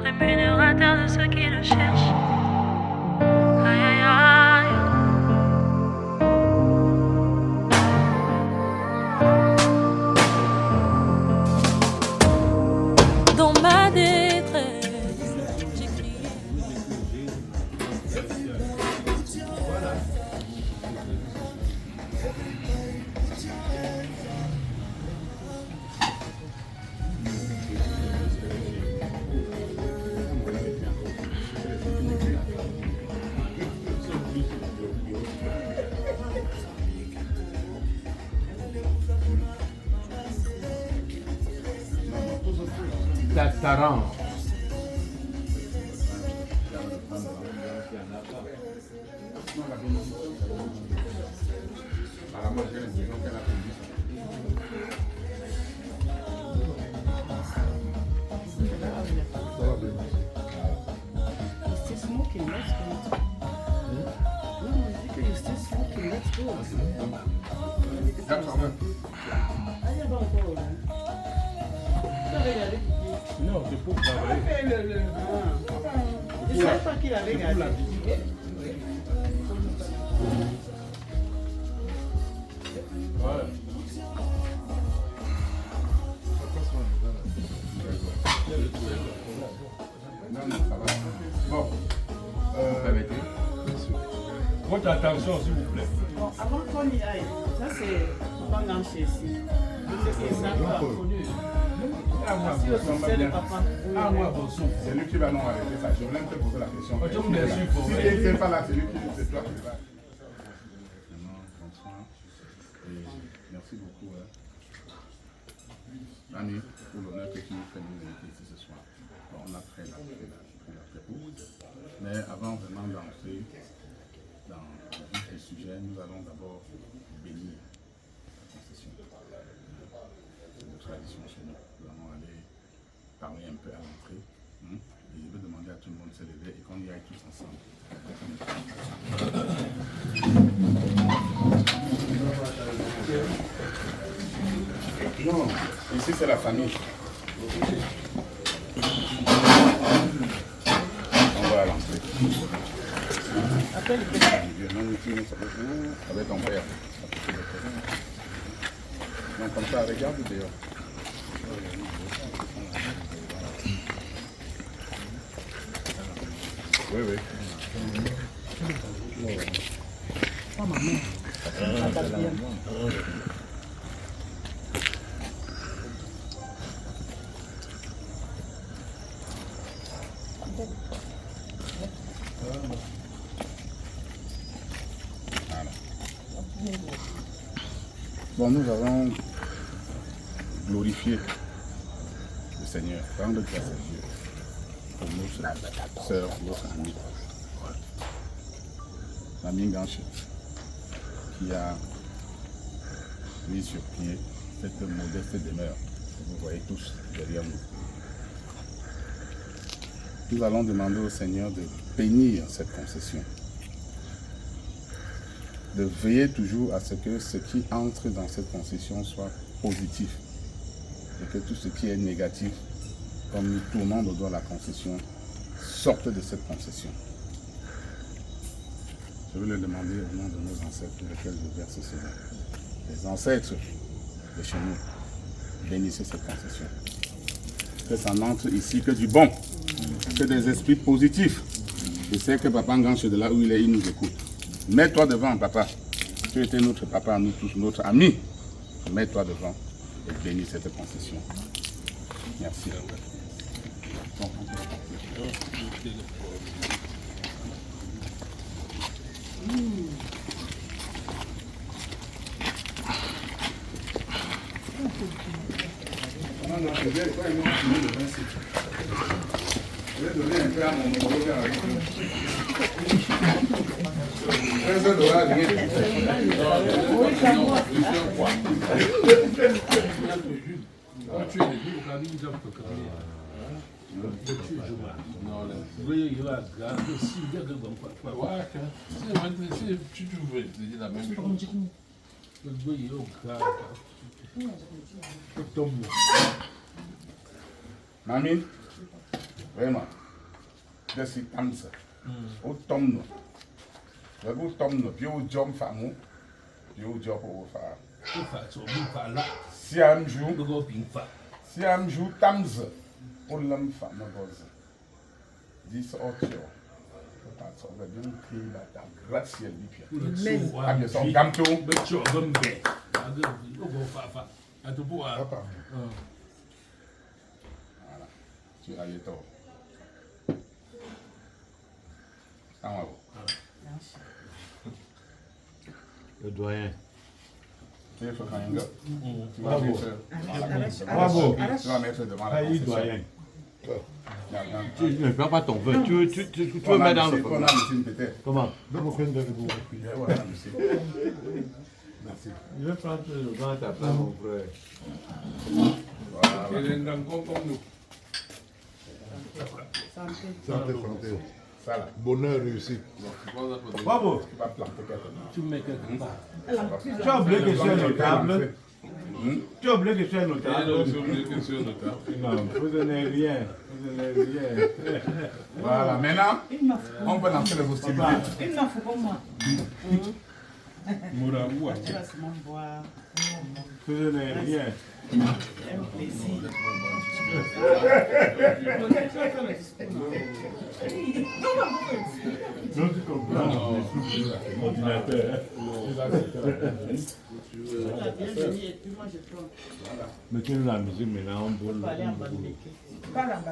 Rémunérateur de ceux qui le cherchent. Aïe aïe aïe. Dans ma détresse, j'ai crié. Taran. Smoking, let's go. No, you're still smoking, let's go. Allez, va encore, hein. Tu avais regardé Kiki? Non, c'est pour travailler. Je ne savais pas qu'il avait regardé. Voilà. Non, non, ça va. Bon. Permettez. Votre attention, s'il vous plaît. Bon, avant qu'on y aille, ça c'est pas grand-chose ici. Je sais que ça va connu. Assis au succès de papa. Ah, moi, c'est lui qui va nous arrêter ça. Je voulais te poser la question. Je vous laisse suivre. Si il n'est pas là, c'est lui qui c'est toi qui va. Merci beaucoup. Ami, pour l'honneur que tu nous fais nous inviter ici ce soir. Bon, on a fait la pré-pause. Mais avant vraiment d'entrer dans le vif du sujet, nous allons d'abord bénir la concession. C'est une tradition chez nous. Nous allons aller parler un peu à l'entrée. Et je vais demander à tout le monde de se lever et qu'on y aille tous ensemble. Non, ici c'est la famille. On va à l'entrée. Avec ton père. Donc comme ça, regarde dehors. Oui, oui. Pas ma mère. Ça tape bien. Bon, nous avons glorifié le Seigneur, rendre grâce à Dieu pour notre sœur, notre amie, l'amie Ganche, qui a mis sur pied cette modeste demeure que vous voyez tous derrière nous. Nous allons demander au Seigneur de bénir cette concession, de veiller toujours à ce que ce qui entre dans cette concession soit positif et que tout ce qui est négatif, comme nous tournons le doigt à la concession, sorte de cette concession. Je vais le demander au nom de nos ancêtres pour lesquels je verse cela. Les ancêtres de chez nous, bénissez cette concession. Que ça n'entre ici que du bon, que des esprits positifs. Je sais que Papa Nganche, de là où il est, il nous écoute. Mets-toi devant, papa. Tu étais notre papa, nous tous, notre ami. Mets-toi devant et bénis cette concession. Merci. Bon, on peut partir. Non, non, je vais pas finir le 26. Je vais donner un peu à mon micro avec vous. Si tu veux, c'est la même chose. Mami, vraiment, je suis comme ça. Au tombe, le tombe, puis au job famou, puis au job au fa. Si un jour, tamz, pour l'homme femme, dis autre. Parce que bien créé la grâce et le bien. Ah bien, son gamto. Voilà, tu as eu tort. Le doyen. Tu vas Bravo. mettre devant la Failli concession. doyen. Tu ne perds pas ton feu. Tu veux mettre dans le feu. On a une peut-être. Comment? Voilà, monsieur. Merci. Je vais prendre le vent à ta place, mon frère. Voilà. Santé. Ça là. Bonheur réussi. Bravo. Tu vas planter quelque Tu mets quelque part. Tu as oublié que je suis notable. Tu as oublié que je suis notable. Non, vous n'avez rien. Vous n'avez rien. Voilà, maintenant, on peut lancer les hostilités. Il n'en faut pas moi. Mouraou, Tu vas seulement boire. Vous n'avez rien. Un plaisir. Non, tu comprends. Ordinateur. Bienvenue et puis moi je prends. Mettez-nous la musique maintenant, on boule. On va aller en bas.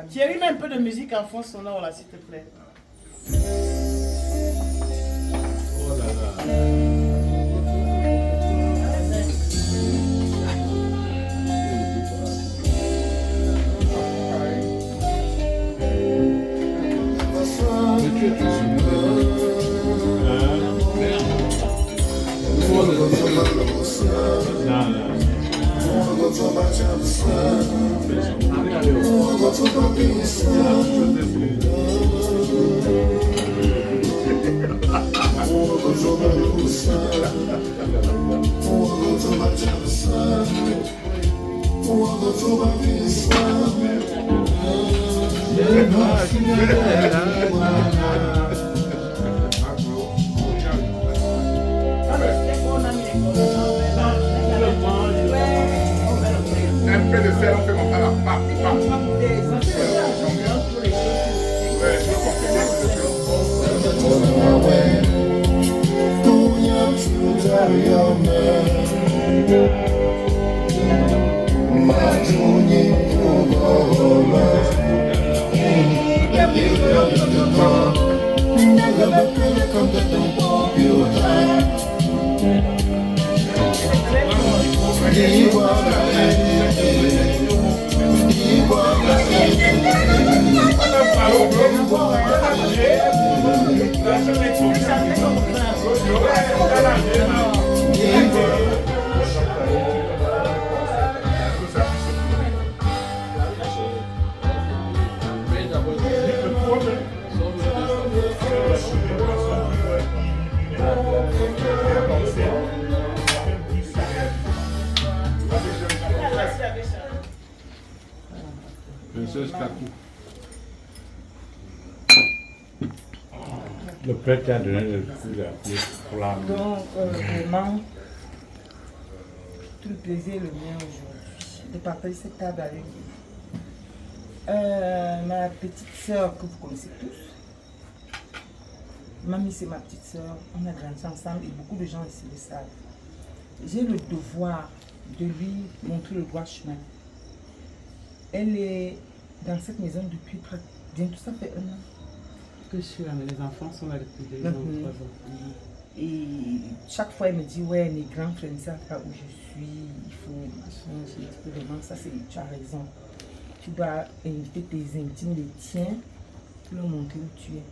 Thierry, mets un peu de musique en fond sonore là, s'il te plaît. Oh là là. Un peu de sel, on fait comme ça là. Bam, bam. Le prêtre a donné le coup de flamme. Donc, vraiment, tout le plaisir est le mien aujourd'hui de partager cette table avec vous. Ma petite sœur que vous connaissez tous, Mamie c'est ma petite sœur, on a grandi ensemble et beaucoup de gens ici le savent. J'ai le devoir de lui montrer le droit chemin. Elle est dans cette maison depuis bientôt ça fait 1 an. Que je suis là, mais les enfants sont là depuis 2 ans, 3 ans. Et chaque fois, elle me dit, ouais, mes grands frères ne savent pas où je suis, il faut machin. Je dis vraiment, ça c'est, tu as raison. Tu dois inviter tes intimes, les tiens, pour leur montrer où tu es.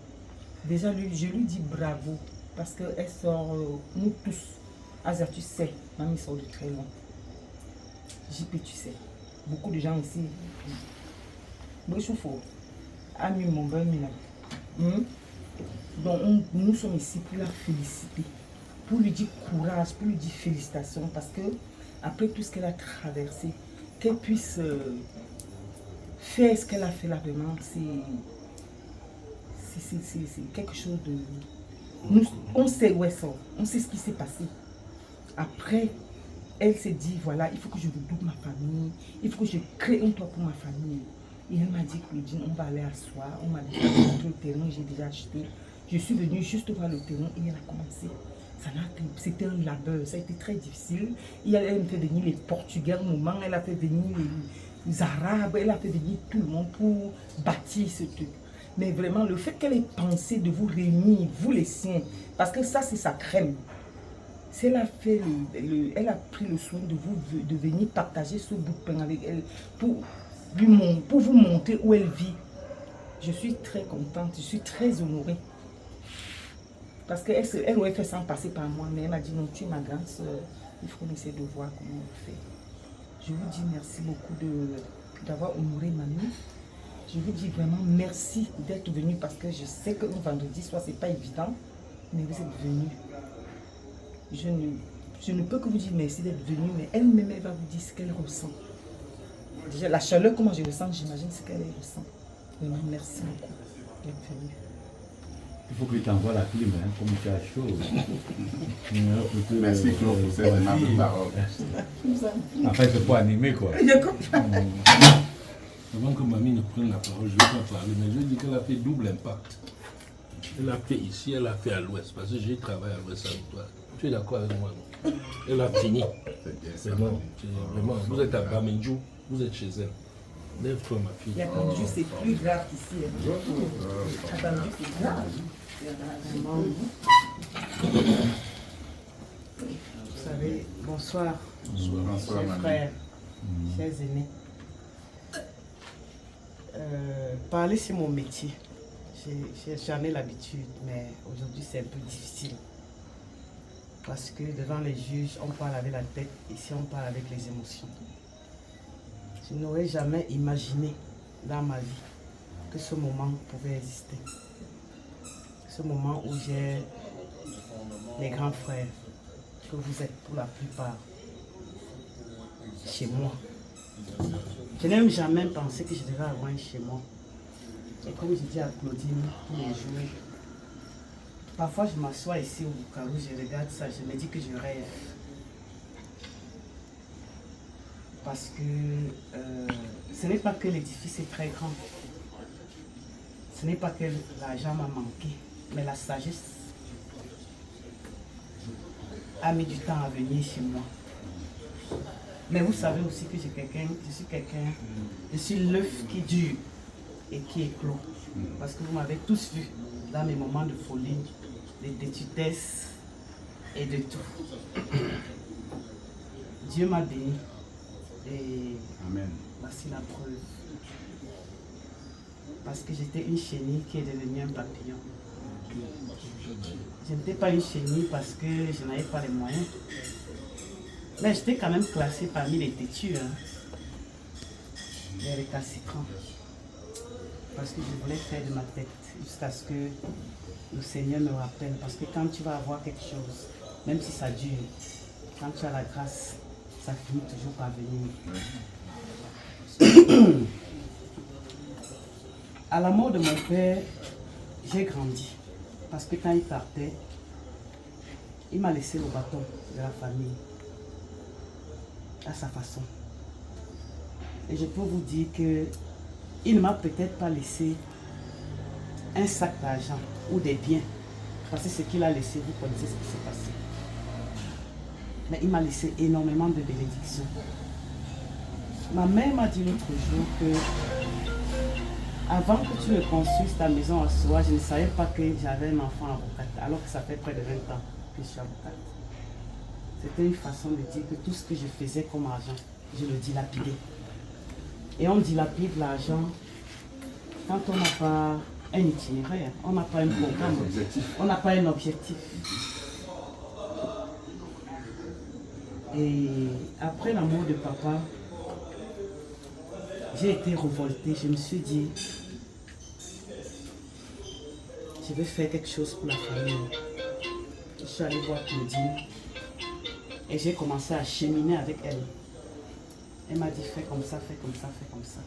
Déjà, je lui dis bravo, parce qu'elle sort, nous tous, Azar, tu sais, mamie sort de très loin. JP, tu sais. beaucoup de gens ici. Ami mon bon donc nous sommes ici pour la féliciter, pour lui dire courage, pour lui dire félicitations, parce que après tout ce qu'elle a traversé, qu'elle puisse faire ce qu'elle a fait là, vraiment, c'est quelque chose de... Nous, on sait où elle sort, on sait ce qui s'est passé. Après, elle s'est dit, voilà, il faut que je redouble ma famille, il faut que je crée un toit pour ma famille. Et elle m'a dit, Claudine, on va aller asseoir, on m'a déjà montré le terrain, j'ai déjà acheté. Je suis venue juste voir le terrain et elle a commencé. C'était un labeur, ça a été très difficile. Et elle me fait venir les Portugais au moment, elle a fait venir les Arabes, elle a fait venir tout le monde pour bâtir ce truc. Mais vraiment, le fait qu'elle ait pensé de vous réunir, vous les siens, parce que ça c'est sa crème. Si elle a fait elle a pris le soin de venir partager ce bout de pain avec elle pour vous montrer où elle vit. Je suis très contente, je suis très honorée. Parce qu'elle aurait fait sans passer par moi, mais elle m'a dit non, tu es ma grande soeur, il faut qu'on essaie de voir comment on fait. Je vous dis merci beaucoup d'avoir honoré mamie. Je vous dis vraiment merci d'être venu parce que je sais que vendredi soir, c'est pas évident, mais vous êtes venu. Je ne peux que vous dire merci d'être venu, mais elle-même, elle va vous dire ce qu'elle ressent. Déjà, la chaleur, comment je ressens, j'imagine ce qu'elle ressent. Vraiment, merci beaucoup d'être venu. Il faut que tu t'envoies la clim, hein, comme tu as chaud. Merci Claude pour cette aimable parole. Enfin, c'est pour animer quoi. Avant que mamie ne prenne la parole, je ne vais pas parler, mais je dis qu'elle a fait double impact. Elle a fait ici, elle a fait à l'ouest, parce que j'ai travaillé à l'ouest avec toi. Tu es d'accord avec moi, non? Elle a fini. Vraiment, vous êtes à Bamendjou, vous êtes chez elle. Lève-toi, ma fille. Il y a Bamendjou, c'est plus grave qu'ici. À Bamendjou, c'est grave. Vous savez, bonsoir. Bonsoir, chers frères, chers aînés. Parler, c'est mon métier. J'en ai l'habitude, mais aujourd'hui, c'est un peu difficile. Parce que devant les juges, on parle avec la tête, ici, on parle avec les émotions. Je n'aurais jamais imaginé dans ma vie que ce moment pouvait exister. Ce moment où j'ai les grands frères, que vous êtes pour la plupart chez moi. Je n'ai jamais pensé que je devrais avoir un chez moi. Et comme je dis à Claudine tous les jours, parfois je m'assois ici au Bukavu, je regarde ça, je me dis que je rêve. Parce que ce n'est pas que l'édifice est très grand. Ce n'est pas que l'argent m'a manqué, mais la sagesse a mis du temps à venir chez moi. Mais vous savez aussi que je suis l'œuf qui dure et qui éclot. Parce que vous m'avez tous vu dans mes moments de folie, de détutesse et de tout. Dieu m'a béni. Et Amen. voici la preuve. Parce que j'étais une chenille qui est devenue un papillon. Je n'étais pas une chenille parce que je n'avais pas les moyens. Mais j'étais quand même classée parmi les têtus, hein, les récalcitrants. Parce que je voulais faire de ma tête jusqu'à ce que le Seigneur me rappelle. Parce que quand tu vas avoir quelque chose, même si ça dure, quand tu as la grâce, ça finit toujours par venir. À la mort de mon père, j'ai grandi. Parce que quand il partait, il m'a laissé le bâton de la famille. À sa façon. Et je peux vous dire que il ne m'a peut-être pas laissé un sac d'argent ou des biens. Parce que ce qu'il a laissé, vous connaissez ce qui s'est passé. Mais il m'a laissé énormément de bénédictions. Ma mère m'a dit l'autre jour que avant que tu ne construises ta maison à soi, je ne savais pas que j'avais un enfant avocate, alors que ça fait près de 20 ans que je suis avocate. C'était une façon de dire que tout ce que je faisais comme argent, je le dilapidais. Et on dilapide l'argent quand on n'a pas un itinéraire, on n'a pas un programme, on n'a pas un objectif. Et après la mort de papa, j'ai été révoltée. Je me suis dit, je vais faire quelque chose pour la famille. Je suis allée voir Claudine et j'ai commencé à cheminer avec elle. Elle m'a dit, fais comme ça, fais comme ça, fais comme ça.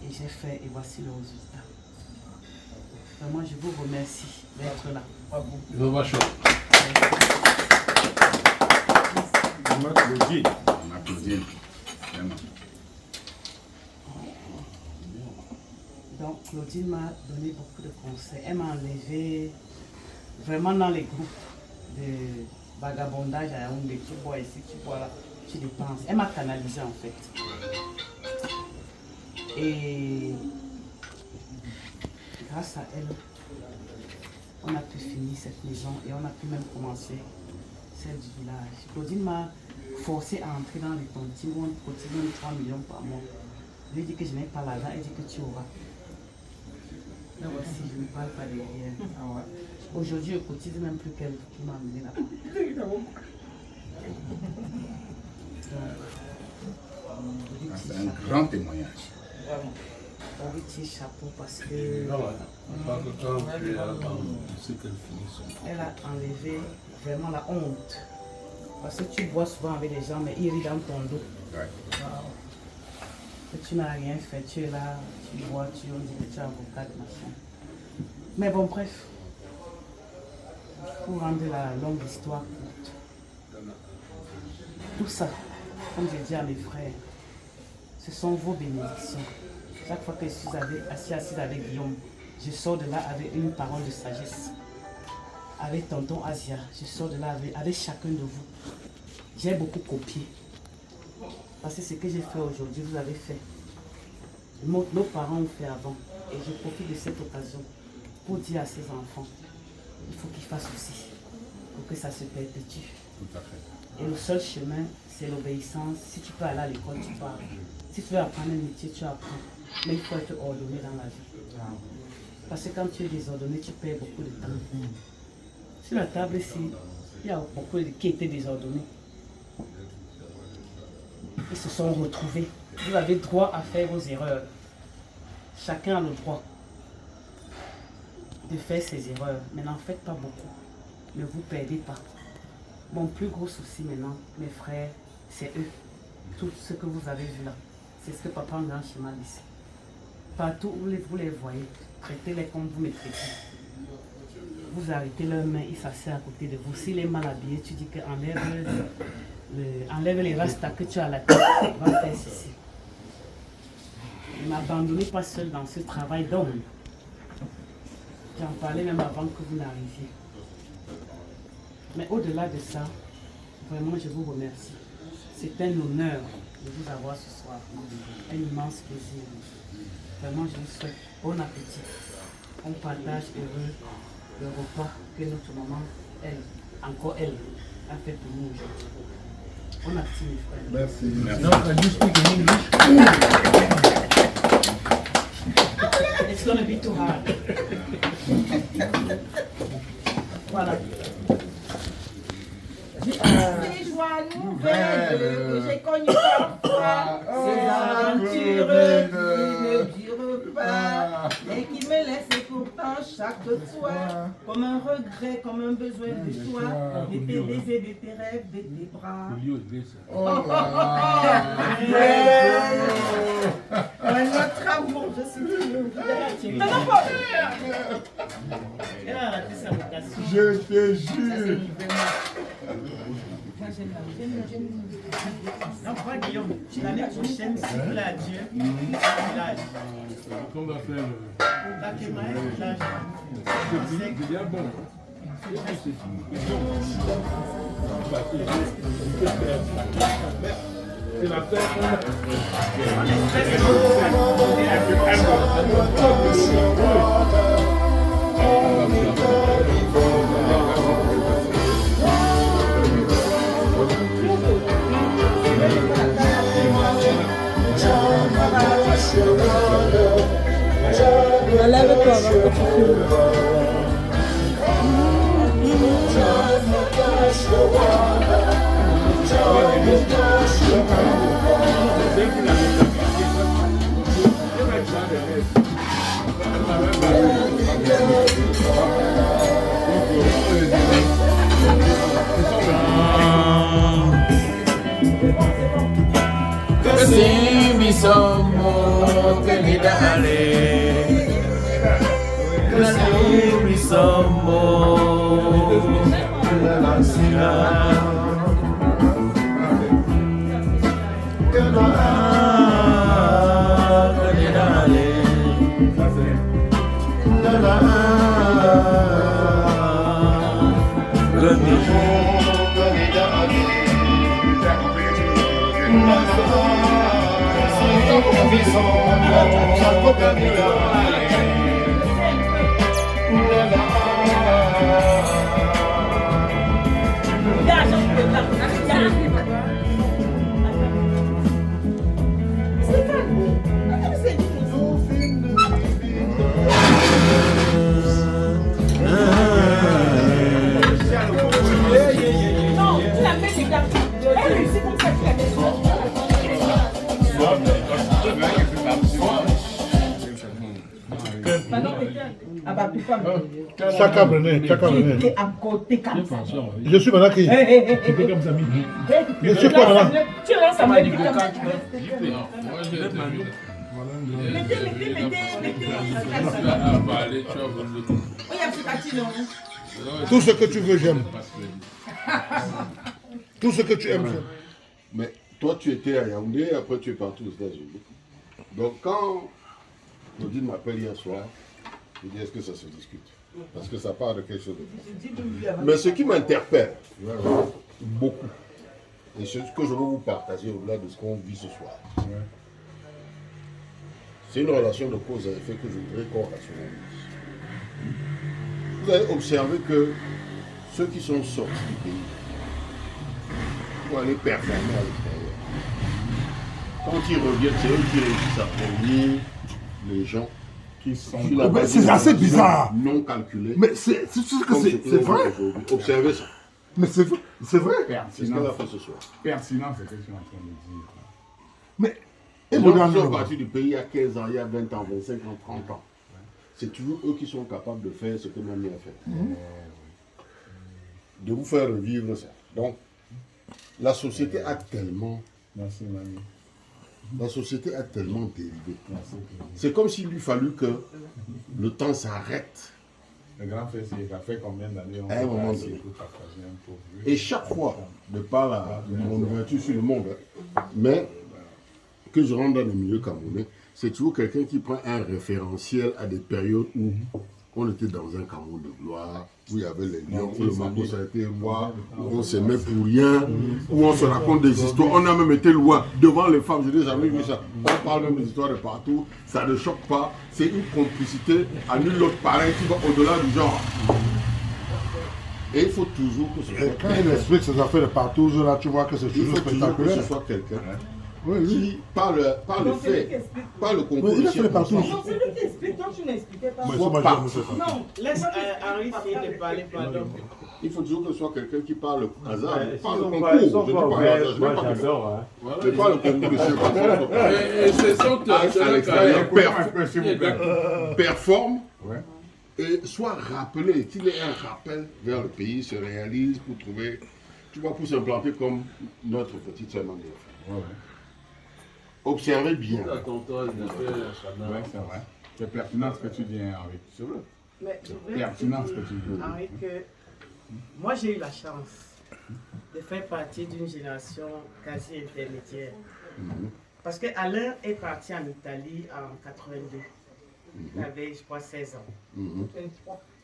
Et j'ai fait et voici le résultat. Vraiment, je vous remercie d'être là. Je vous vois chaud. On applaudit. On applaudit. Vraiment. Donc, Claudine m'a donné beaucoup de conseils. Elle m'a enlevé vraiment dans les groupes de vagabondage à Yaoundé. Tu bois ici, tu bois là, tu dépenses. Elle m'a canalisé en fait. Et grâce à elle, on a pu finir cette maison et on a pu même commencer celle du village. Claudine m'a forcé à entrer dans les tontines où on cotise 3 millions par mois. Je lui ai dit que je n'ai pas l'argent, elle dit que tu auras. Là voici, je ne parle pas derrière. Aujourd'hui, je cotise même plus qu'elle qui m'a amené là-bas. C'est un grand témoignage. Vraiment. On lui tire chapeau parce que Pas que quand tu es là, tu sais qu'elle finit son. elle a enlevé vraiment la honte. Parce que tu bois souvent avec les gens, mais ils rient dans ton dos. Ouais. Que tu n'as rien fait, tu es là, tu bois, on dit que tu es avocat, machin. Mais bon, bref, pour rendre la longue histoire courte, tout ça, comme j'ai dit à mes frères, ce sont vos bénédictions. Chaque fois que je suis assise avec Guillaume, je sors de là avec une parole de sagesse. Avec tonton Asia, je sors de là avec chacun de vous. J'ai beaucoup copié. Parce que ce que j'ai fait aujourd'hui, vous avez fait. Nos parents ont fait avant. Et je profite de cette occasion pour dire à ces enfants, il faut qu'ils fassent aussi, pour que ça se perpétue. Tout à fait. Et le seul chemin, c'est l'obéissance. Si tu peux aller à l'école, tu pars. Si tu veux apprendre un métier, tu apprends. Mais il faut être ordonné dans la vie. Parce que quand tu es désordonné, tu perds beaucoup de temps. Sur la table ici, il y a beaucoup qui étaient désordonnés. Ils se sont retrouvés. Vous avez droit à faire vos erreurs. Chacun a le droit de faire ses erreurs. Mais n'en faites pas beaucoup. Ne vous perdez pas. Mon plus gros souci maintenant, mes frères, c'est eux. Tout ce que vous avez vu là, c'est ce que papa en grand schéma dit. Partout où vous les voyez, traitez-les comme vous me traitez. Vous arrêtez leurs mains, ils s'asseyent à côté de vous. S'il est mal habillé, tu dis que enlève les rastas que tu as à la tête, va faire ceci. Ne m'abandonnez pas seul dans ce travail d'homme. J'en parlais même avant que vous n'arriviez. Mais au-delà de ça, vraiment je vous remercie. C'est un honneur de vous avoir ce soir. Un immense plaisir. Vraiment je vous souhaite bon appétit. On partage heureux le repas que notre maman, elle, a fait pour nous aujourd'hui. On a petit mes frères. Merci. No, can you speak in English? It's gonna be too hard. Voilà. Des joies nouvelles que j'ai connues parfois, ces aventures qui ne durent pas, et qui me laissent pourtant chaque soir comme un regret, comme un besoin de toi, de tes baisers, de tes rêves, de tes bras. Notre amour, je suis toujours fidèle. Elle a raté sa vocation. Je te Ça, jure. c'est non, pas Guillaume. L'année prochaine, si vous plaît à Dieu, village. Qu'on va faire le. La Kémaï, village. C'est bien bon. C'est la terre qu'on a. Lève-toi avant que tu filmes. C'est Simbi Somo Kenidale Simbi Somo Kenidale Chacun venez. Je suis maintenant qui? Je suis quoi maintenant? Tu lances à moi du Tout ce que tu veux, j'aime. Tout ce que tu aimes, j'aime. Mais toi, tu étais à Yaoundé, après tu es parti aux États-Unis. Donc quand Claudine m'appelle hier soir, je dis est-ce que ça se discute? Parce que ça part de quelque chose de fort. Mais ce qui m'interpelle beaucoup, et ce que je veux vous partager au-delà de ce qu'on vit ce soir, c'est une relation de cause à effet que je voudrais qu'on rationalise. Vous avez observé que ceux qui sont sortis du pays pour aller performer à l'extérieur, quand ils reviennent, c'est eux qui réussissent à prévenir les gens qui sont c'est assez bizarre. Non calculés. Mais c'est vrai. Observez ça. Mais c'est vrai. C'est ce qu'elle a fait ce soir. Pertinent, c'est ce que je suis en train de dire. Mais les gens qui sont partis du pays il y a 15 ans, il y a 20 ans, 25 ans, 30 ans. C'est toujours eux qui sont capables de faire ce que Mamie a fait. De vous faire revivre ça. Donc, la société a tellement... Merci, Mamie. La société a tellement dérivé. C'est comme s'il lui fallut que le temps s'arrête. Le grand frère, ça fait combien d'années on à un moment donné. Et chaque fois, de par mon ouverture sur le monde, mais que je rentre dans le milieu camerounais, c'est toujours quelqu'un qui prend un référentiel à des périodes où on était dans un Cameroun de gloire, où il y avait les lions, où le Mako a été roi, où on s'aimait pour rien, où on se raconte des histoires. On a même été loin devant les femmes, je n'ai jamais vu ça. On parle même des histoires de partout, ça ne choque pas, c'est une complicité à nul autre pareil qui va au-delà du genre. Et il faut toujours que ce soit... Quand il explique ses affaires de partout, là, tu vois que c'est toujours spectaculaire. Il faut que ce soit quelqu'un qui, par le fait, par le concours de circonstances... Non, c'est lui qui explique, toi tu n'expliquais pas. Non, laisse Henri finir de parler, pardon. Il faut toujours que ce soit quelqu'un qui parle hasard, par le concours. Je dis pas hasard, je ne pas le concours de circonstances. Et c'est son à l'extérieur, performe et soit rappelé, qu'il ait un rappel vers le pays, se réalise pour trouver, tu vois, pour s'implanter comme notre petite sœur Mandela. Observez bien. Ouais, c'est vrai. C'est pertinent ce que tu dis, Henri. C'est vrai. Mais Pertinent ce que tu dis. Henri, que moi j'ai eu la chance de faire partie d'une génération quasi intermédiaire. Parce que Alain est parti en Italie en 82. Il avait, je crois, 16 ans.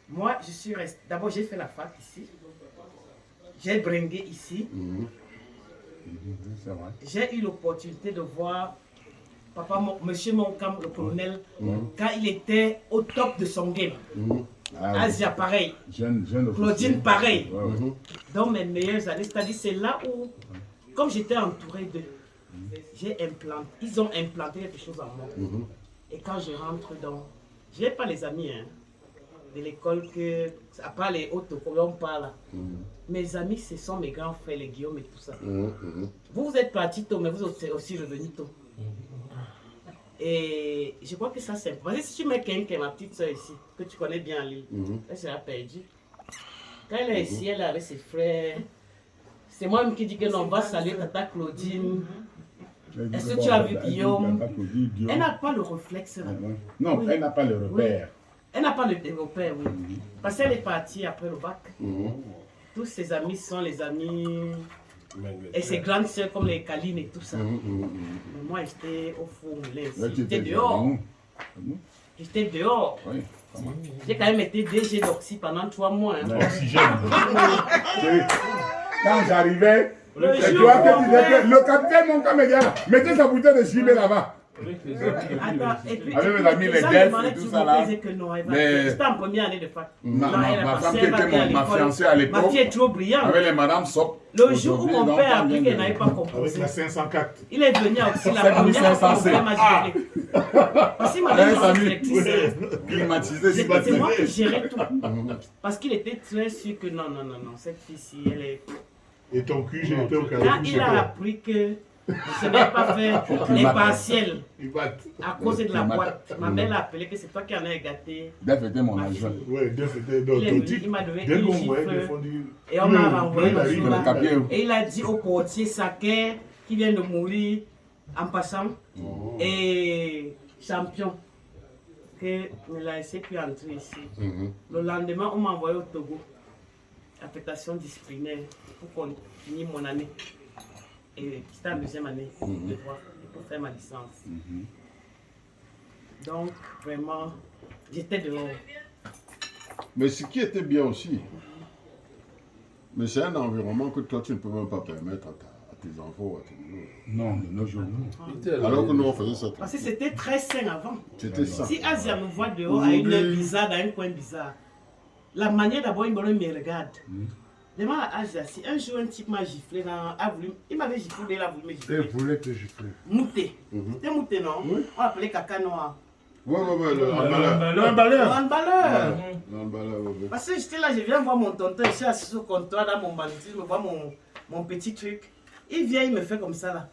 Moi, je suis resté. D'abord, j'ai fait la fac ici. J'ai bringué ici. J'ai eu l'opportunité de voir papa, monsieur Moncam, le colonel, quand il était au top de son game. Asia, pareil. Claudine, pareil. Dans mes meilleures années, c'est-à-dire c'est là où, comme j'étais entouré d'eux, ils ont implanté quelque chose en moi. Et quand je rentre dans... Je n'ai pas les amis de l'école que... À part les autres, comme on parle. Mes amis, ce sont mes grands frères, les Guillaume et tout ça. Vous êtes partis tôt, mais vous êtes aussi revenus tôt. Et je crois que ça c'est important. Si tu mets quelqu'un, ma petite soeur ici, que tu connais bien à Lille, elle sera perdue. Quand elle est ici, elle est avec ses frères. C'est moi-même qui dis que non, on va saluer Tata Claudine. Est-ce que tu as vu Guillaume? Elle n'a pas le réflexe là. Non, Oui. elle n'a pas le repère. Elle n'a pas le repère, oui. Parce qu'elle est partie après le bac. Tous ses amis sont les amis et ses grandes sœurs comme les Kalines et tout ça. Mais moi, j'étais au fond, j'étais dehors. J'étais dehors. Oui. J'ai quand même été DG d'Oxy pendant 3 mois. Hein. Quand j'arrivais, Le tu jour vois où que on tu disais fait- que le capitaine, mon caméra, mettez sa bouteille de chimie là-bas. Attends, et puis, Avec mes amis, les gens Delphes demandaient et tout si ça vous là. plaisez que non, elle va Mais- faire. C'était en première année de fac. Ma elle a femme passé, qui elle va était faire à ma l'école. fiancée à l'époque. Ma fille est trop brillante. Avec les Madame Sop. Le jour où Aujourd'hui, mon donc, père a on appris vient qu'elle de- n'avait pas Avec composé, la 504. il est venu aussi la 7500 première fois, il m'a giflé. Parce qu'il m'avait dit Samy. électricien. Climatisé, C'est moi qui gérais tout. Parce qu'il était très sûr que non, cette fille-ci, elle est... Et ton cul, j'ai été au Quand Cameroun. il a appris que je ne savais pas faire les partiels Ils battent. à cause de la boîte, ma mère l'a appelé que c'est toi qui en as gâté. Def était mon Ma adjoint. fille. Ouais, deux, c'était dans Il est ton venu, type. il m'a donné Dès une qu'on voit, gifle. défendu. Et on m'a renvoyé Le le riz, jour Le là. capier. Et il a dit au portier Saké, qui vient de mourir en passant, et champion, que ne l'a laissé plus entrer ici. Le lendemain, on m'a envoyé au Togo, affectation disciplinaire, pour qu'on finisse mon année. Et c'était en 2e année de droit, pour faire ma licence. Donc, vraiment, j'étais dehors. Mais ce qui était bien aussi, mais c'est un environnement que toi, tu ne peux même pas permettre à tes enfants, à tes nouveaux. Non, de nos jours, non. Alors que nous, on faisait ça. Parce que c'était très sain avant. C'était ça. Si Asia me voit dehors à une heure bizarre, dans un coin bizarre, la manière d'abord, il me regarde. Demande à Asia, si un jour un type m'a giflé, il m'avait giflé, il a voulu me Et gifler. voulait te gifler. Mouté. C'était mouté, non? On l'appelait caca noir. Ouais, le handballeur. Le emballeur. Handballeur. L'handballeur, ouais. Parce que j'étais là, je viens voir mon tonton, je suis assis au comptoir dans mon banditisme, je vois mon petit truc. Il vient, il me fait comme ça là.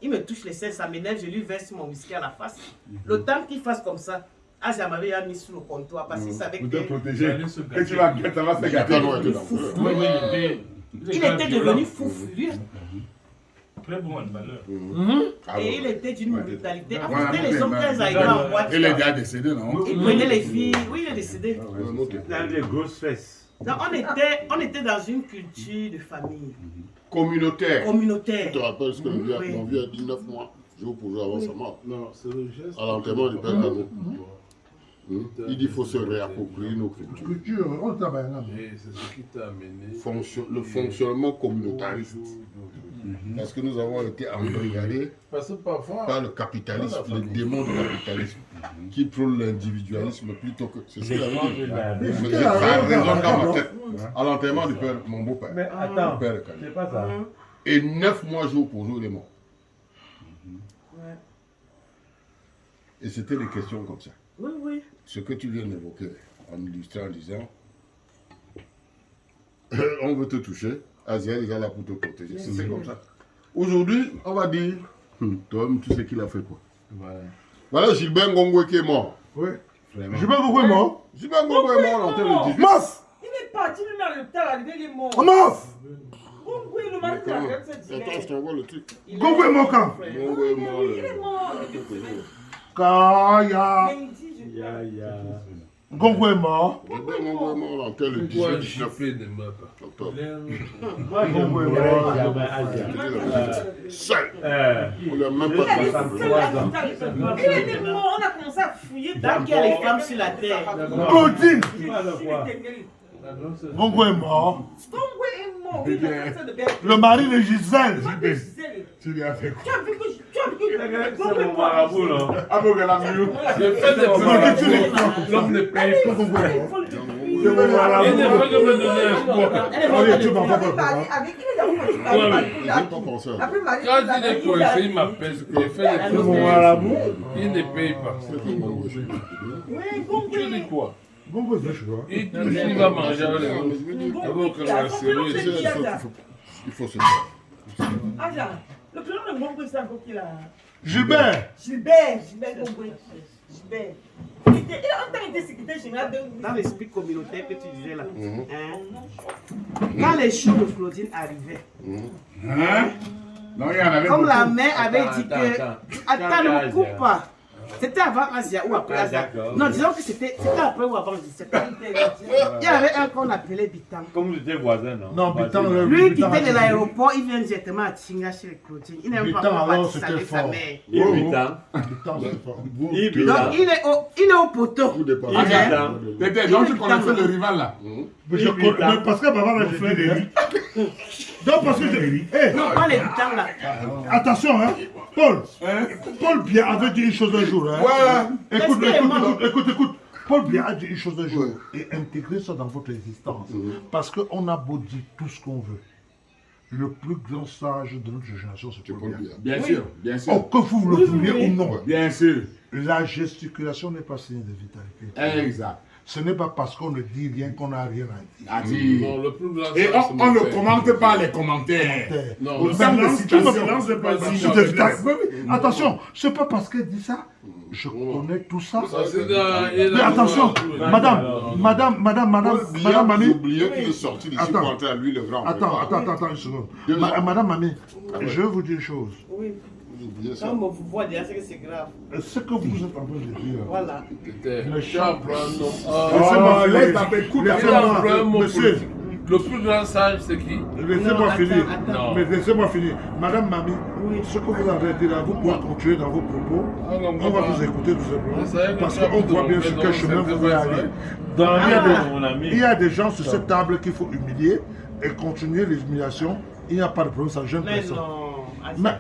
Il me touche les selles, ça m'énerve, je lui verse mon whisky à la face. Le temps qu'il fasse comme ça, Asia m'avait mis sur le comptoir parce qu'il savait Pour que... te protéger. Que tu vas ça va se Le gâter. canon était dans Fou, le fou. Il était devenu fou furieux. Très bon handballeur. Et il était d'une brutalité. En Ouais, fait, les hommes, quand ils arrivaient en boîte, Il est déjà décédé, non? ils prenaient les filles. Oui, il est décédé. Il a des grosses fesses. Donc, on était dans une culture de famille communautaire. communautaire. Tu te rappelles ce que mon Oui. vieux a dit 9 mois, jour pour jour avant sa mort, Non, c'est le geste. à l'enterrement du père Cano. Il dit qu'il faut se réapproprier nos cultures. Culture, on travaille là. Et c'est ce qui t'a amené. Le fonctionnement communautariste. Parce que nous avons été embrigadés Parce que parfois. par le capitalisme, le démon du capitalisme, qui prône l'individualisme plutôt que. C'est ce qu'il avait dit. Mais j'ai pas raison dans ma tête. À l'enterrement du père, mon beau-père. Mais attends, Mon père de Cano. c'est pas ça. Et 9 mois jour pour jour, il est mort. Ouais. Et c'était des questions comme ça. Oui, oui. Ce que tu viens d'évoquer, en illustrant en disant on veut te toucher, Asia est déjà là pour te protéger. C'était comme ça. Aujourd'hui, on va dire toi-même, tu sais qu'il a fait quoi. Voilà Gilbert Ngongwe qui est mort. Oui. Je sais pas pourquoi il est mort. Gilbert Ngongwe est mort en terre de 18. Maf! Il est parti, lui, dans le temps, arrivé, il est mort. Maf! Oui, le mari de la reine, c'est Attends, je t'envoie le truc. Gongwe est mort quand? Ngongwe est mort. Il est mort. Kaya. Mais il dit, je Gongwe est mort. Gilbert Ngongwe est mort en terre de Pourquoi 18 gifler ne meurt pas? octobre. Gongwe est mort. Seul. On lui a même pas donné de problème. Il était mort, on a commencé à fouiller Tant qu'il y a les femmes sur la terre. Claudine. Gongwe Gongwe est mort. est mort. Oui, il a fait ça de belle. Le mari de Gisèle. Gisèle. Tu lui as fait quoi? Tu as vu que C'est mon marabout là. Ah bon, la mieux. Je fais des preuves. L'homme ne paye pas. C'est mon Il ne marabout. peut que me donner un poids. Allez, tu m'en vas Avec, pas. avec, il J'ai pas pensé à ça. après Marie, Quand il est coincé, il m'appelle. Je fais des C'est mon preuves. marabout. Il ne paye pas. oui, Tu Gongwe. dis quoi? Gongwe, je vois. Il touche, il va manger avec les autres. D'abord que la série. Il faut se faire. Ah, là, le prénom de Gongwe, c'est encore qui là? Gilbert. Gilbert Gongwe. Gilbert. Il a en été secrétaire général de... Dans l'esprit communautaire que tu disais là. Hein? Quand les shows de Claudine arrivaient, Non, il y en avait Comme la beaucoup. mère avait dit que... Attends, ne me coupe pas. C'était avant Asia ou après Asia. Non, disons que c'était après ou avant 17 ans. Il y avait un qu'on appelait Bitam. Comme vous étiez voisins, non? Non, Bitam, Lui qui était de l'aéroport, il vient directement à Tinga chez les Claudine. Il n'aime pas alors, saluer c'était sa fort. mère. Bitam, Donc il est au poteau. Donc tu connaissais le rival là. mais parce que maman m'a dit. Donc, parce que Non, pas les Bitam là. attention, hein, Paul Biya avait dit une chose un jour. Hein. Écoute. Paul Biya a dit une chose un jour. Et intégrez ça dans votre existence. Parce qu'on a beau dire tout ce qu'on veut. Le plus grand sage de notre génération, c'est Paul Biya. Bien sûr, bien sûr. Oh, que vous le vouliez ou non. Bien sûr. La gesticulation n'est pas signe de vitalité. Exact. Ce n'est pas parce qu'on ne dit rien qu'on n'a rien à dire. Non, le plus grand Et sage, on c'est mon ne père. commente pas les commentaires. Non, On le sent des citations. C'est de vitalité. Attention, c'est pas parce qu'elle dit ça. Je connais tout ça. Ça, c'est dans- Mais attention, madame, Mamie. J'ai oublié qu'il est sorti d'ici Attends. pour entrer à lui le grand. Attends une seconde. Madame Mamie, je vais vous dire une chose. Oui. J'ai oublié ça. Quand on vous voit déjà, c'est que c'est grave. Ce que vous êtes en train de dire. Voilà. Le champ prend un nom. Laissez-moi laisse finir. taper coup Laissez-moi, prend un mot monsieur. politique. Le plus grand sage, c'est qui? Laissez-moi Non, finir. attends. Mais laissez-moi finir. Madame Mamie, Oui. ce que vous avez dit là, vous pouvez continuer dans vos propos. On va vous écouter tout simplement. Parce qu'on voit bien sur quel chemin vous voulez aller. Il y a des gens sur cette table qu'il faut humilier et continuer les humiliations. Il n'y a pas de problème, ça ne gêne Mais personne. non. Mais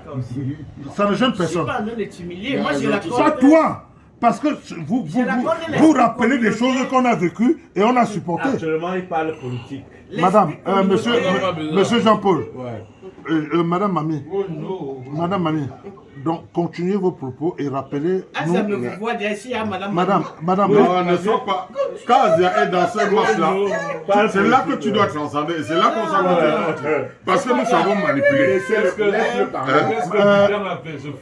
ça ne gêne Je ne suis personne. pas en train de t'humilier. Moi, je l'accorde. Pas toi. Parce que vous rappelez des choses qu'on a vécues et on a supporté. Actuellement, il parle politique. Madame, monsieur Jean-Paul, Madame Mamie, Madame Mamie, donc continuez vos propos et rappelez. Ah, ça me vous voit déjà ici, Madame. Madame, Non, ne sois pas. Quand Azia est dans ce match-là, c'est là que tu dois transcender. C'est là qu'on s'en va. Parce que nous savons manipuler.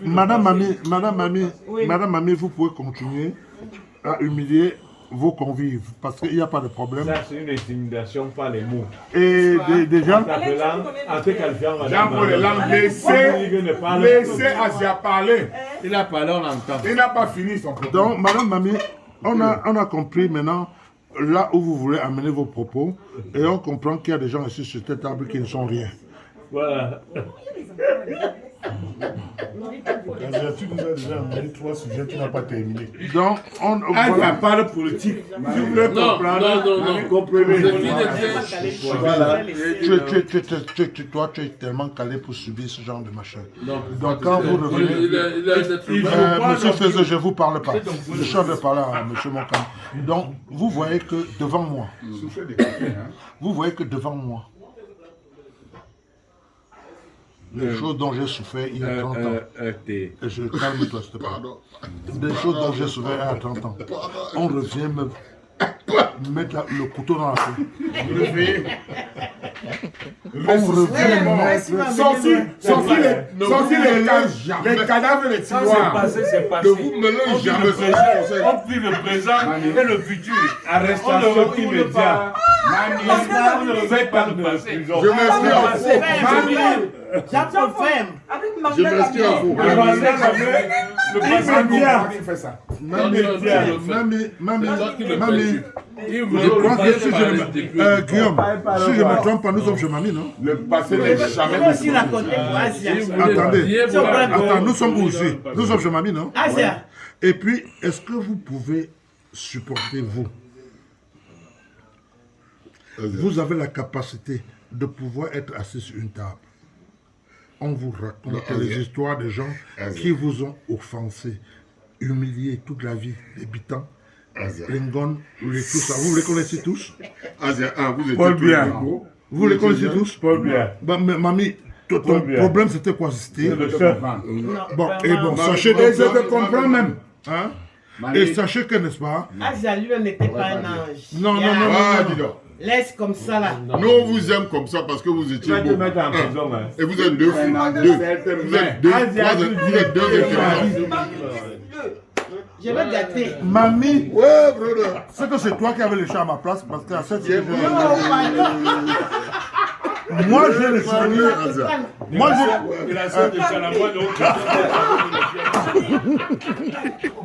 Madame Mamie, vous pouvez continuer à humilier vos convives parce qu'il n'y a pas de problème. Ça, c'est une intimidation par les mots. Et des gens. En te qualifiant, madame. Jean-Paul est là, laissez Asia parler. Il a parlé, on entend. Il n'a pas fini son propos. Donc, Madame Mamie, on a compris maintenant là où vous voulez amener vos propos et on comprend qu'il y a des gens ici sur cette table qui ne sont rien. Voilà. Tu nous as déjà amené 3 sujets, tu n'as pas terminé. Donc, Elle va parler politique. Si vous voulez comprendre, non. comprenez. Toi, tu es tellement calé pour subir ce genre de machin. Donc, quand vous revenez. Monsieur Fezeux, je ne vous parle pas. Je suis en train de parler à monsieur Monkam. Donc, vous voyez que devant moi, les choses dont j'ai souffert il y a 30 ans. Et je calme-toi, s'il te plaît. Des choses dont j'ai souffert il y a 30 ans. On revient me mettre le couteau dans la peau. On revient Sortir les cadavres et les tiroirs. Ne vous mêlez jamais. On prie le présent et le futur. Arrestation immédiate. On ne refait pas le passé. Je m'inscris en faux. J'attends ferme. Je m'inscris en faux. Le passé immédiat. Mamie, je crois que si je Guillaume, si je ne me trompe pas, nous sommes chez Mamie, non? Le passé n'est jamais Moi aussi raconter pour Asia. Attendez, nous sommes où ici? Nous sommes chez Mamie, non? Asia. Et puis, est-ce que vous pouvez supporter, vous avez la capacité de pouvoir être assis sur une table. On vous raconte les histoires de gens qui vous ont offensé, humilié toute la vie, les Bitans, les Ngon, les tout ça. Vous les connaissez tous? Paul Biya. Vous les connaissez tous? Paul Biya. Mamie, ton problème c'était quoi? C'était bon, sachez Et je te comprends même. hein? Et sachez que, n'est-ce pas? Asia, lui, elle n'était pas un ange. Non. Dis donc. Laisse comme ça là. Nous, on vous aime comme ça parce que vous Tu étiez vas te beau. mettre en prison. Hein. Et vous êtes deux filles. Vous êtes deux intéressants. Je vais gâter. Mamie, Ouais, brother. c'est que c'est toi qui avais le chat à ma place parce qu'à cette Moi, j'ai les souvenirs. Moi, j'ai. Il a son de Chalamois, donc.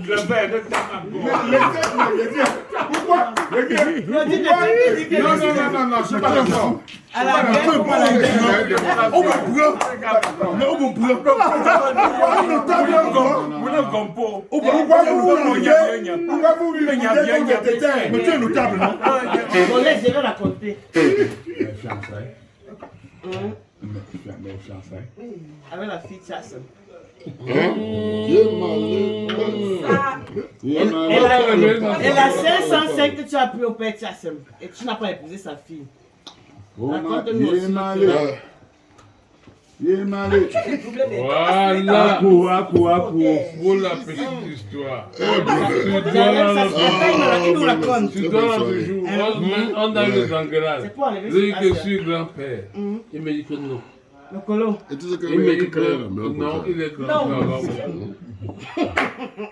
Je vais de pourquoi? Non, je suis pas d'accord. À la guerre, pas la guerre. On me prend. Mais on me prend. Pourquoi mais tu es notable, non? On laisse, je vais raconter. Avec la fille Chasson. Elle a 505 que tu as pris au père Chasson. Et tu n'as pas épousé sa fille. Raconte-nous aussi. Voilà. Pour la petite histoire. Tu dois toujours. On a le Zangueral. Lui que je suis grand-père. Il me dit que non. Le colon. Il me dit que non, il est grand-père.